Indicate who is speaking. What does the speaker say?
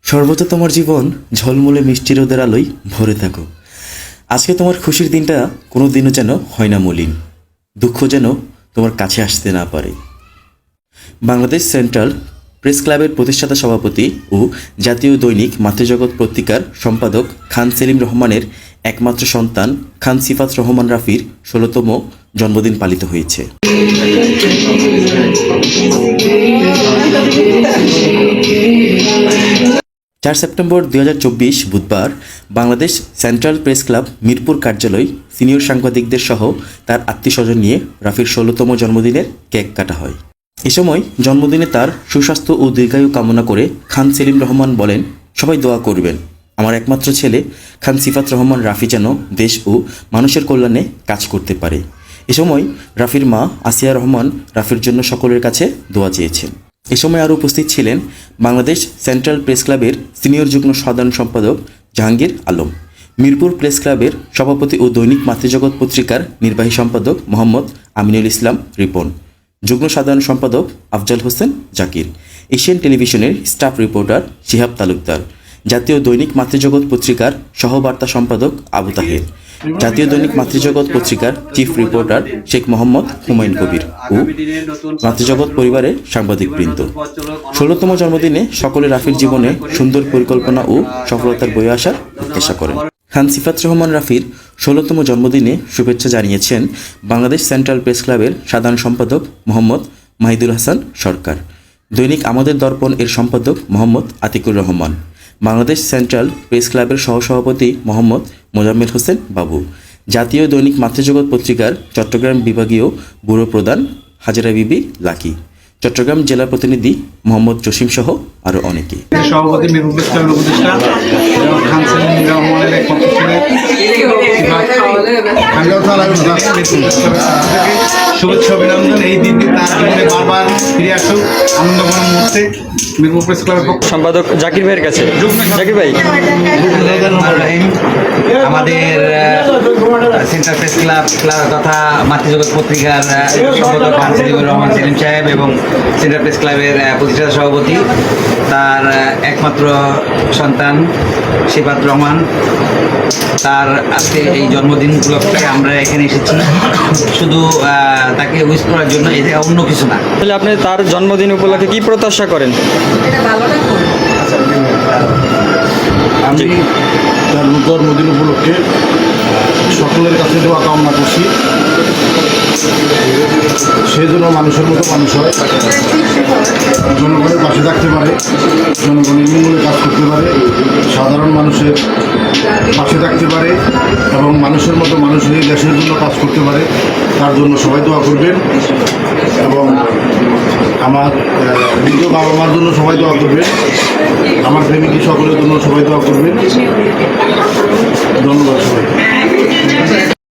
Speaker 1: সর্বদা তোমার জীবন ঝলমলে মিষ্টি রোদের আলোয় ভরে থাকো। আজকে তোমার খুশির দিনটা কোনো দিনও যেন হয় না মলিন, দুঃখ যেন তোমার কাছে আসতে না পারে। বাংলাদেশ সেন্ট্রাল প্রেস ক্লাবের প্রতিষ্ঠাতা সভাপতি ও জাতীয় দৈনিক মাতৃজগৎ পত্রিকার সম্পাদক খান সেলিম রহমানের একমাত্র সন্তান খান সিফাত রহমান রাফির ১৬তম জন্মদিন পালিত হয়েছে। ৪ সেপ্টেম্বর ২০২৪ বুধবার Bangladesh central press club Mirpur কার্যালয় সিনিয়র সাংবাদিকদের সহ তার আত্মীয়স্বজন নিয়ে রাফির ১৬তম জন্মদিনের কেক কাটা হয়। এ সময় জন্মদিনে তার সুস্বাস্থ্য ও দীর্ঘায়ু কামনা করে খান সেলিম রহমান বলেন, সবাই দোয়া করবেন আমার একমাত্র ছেলে খান সিফাত রহমান রাফি যেন দেশ ও মানুষের কল্যাণে কাজ করতে পারে। এ সময় রাফির মা আসিয়া রহমান রাফির জন্য সকলের কাছে দোয়া চেয়েছেন। এ সময় আরও উপস্থিত ছিলেন বাংলাদেশ সেন্ট্রাল প্রেস ক্লাবের সিনিয়র যুগ্ম সাধারণ সম্পাদক জাহাঙ্গীর আলম, মিরপুর প্রেস ক্লাবের সভাপতি ও দৈনিক মাতৃজগৎ পত্রিকার নির্বাহী সম্পাদক মোহাম্মদ আমিনুল ইসলাম রিপন, যুগ্ম সাধারণ সম্পাদক আফজাল হোসেন জাকির, এশিয়ান টেলিভিশনের স্টাফ রিপোর্টার শিহাব তালুকদার, জাতীয় দৈনিক মাতৃজগৎ পত্রিকার সহবার্তা সম্পাদক আবু তাহের, জাতীয় দৈনিক মাতৃজগৎ পত্রিকার চিফ রিপোর্টার শেখ মোহাম্মদ হুমায়ুন কবির ও মাতৃজগৎ পরিবারের সাংবাদিকবৃন্দ। ১৬তম জন্মদিনে সকলে রাফির জীবনে সুন্দর পরিকল্পনা ও সফলতার বয়ে আসার প্রত্যাশা করেন। খান সিফাত রহমান রাফির ১৬তম জন্মদিনে শুভেচ্ছা জানিয়েছেন বাংলাদেশ সেন্ট্রাল প্রেস ক্লাবের সাধারণ সম্পাদক মোহাম্মদ মাহিদুল হাসান সরকার, দৈনিক আমাদের দর্পণ এর সম্পাদক মোহাম্মদ আতিকুর রহমান, বাংলাদেশ সেন্ট্রাল প্রেস ক্লাবের সহসভাপতি মোহাম্মদ মোজাম্মেল হোসেন বাবু, জাতীয় দৈনিক মাতৃজগৎ পত্রিকার চট্টগ্রাম বিভাগীয় ব্যুরো প্রধান হাজেরা বিবি লাকি, চট্টগ্রাম জেলা প্রতিনিধি মোহাম্মদ জসিম সহ আরও অনেকে।
Speaker 2: সভাপতি মিরপুর প্রেস ক্লাবের উপদেষ্টা খান সেলিম রহমানের একমাত্র ছেলে শুভেচ্ছা অভিনন্দন। এই দিনটি তার জীবনে বারবার ফিরে আসুক আনন্দঘন মুহূর্তে। মিরপুর প্রেস ক্লাবের
Speaker 3: সম্পাদক জাকির ভাইয়ের কাছে। জাকির ভাই,
Speaker 4: আমাদের সেন্ট্রাল প্রেস ক্লাব তথা মাতৃজগৎ পত্রিকার সম্পাদক খান সেলিমুর রহমান সেলিম সাহেব এবং সেন্ট্রাল প্রেস ক্লাবের প্রতিষ্ঠাতা সভাপতি, তার একমাত্র সন্তান সিফাত রহমান, তার আজকে এই জন্মদিন উপলক্ষে আমরা এখানে এসেছি শুধু তাকে উইশ করার জন্য, এটা অন্য কিছু না।
Speaker 3: তাহলে আপনি তার জন্মদিন উপলক্ষে কি প্রত্যাশা করেন?
Speaker 5: আমি তার জন্মদিন উপলক্ষে সকলের কাছে দোয়া কামনা করছি, সে যেন মানুষের মতো মানুষ হয়, জনগণের পাশে থাকতে পারে, জনগণের মঙ্গলে কাজ করতে পারে, সাধারণ মানুষের পাশে থাকতে পারে এবং মানুষের মতো মানুষ হয়ে দেশের জন্য কাজ করতে পারে। তার জন্য সবাই দোয়া করবেন এবং আমার নিজ বাবা মার জন্য সবাই দোয়া করবেন, আমার ফ্যামিলি সকলের জন্য সবাই দোয়া করবেন। ধন্যবাদ সবাই।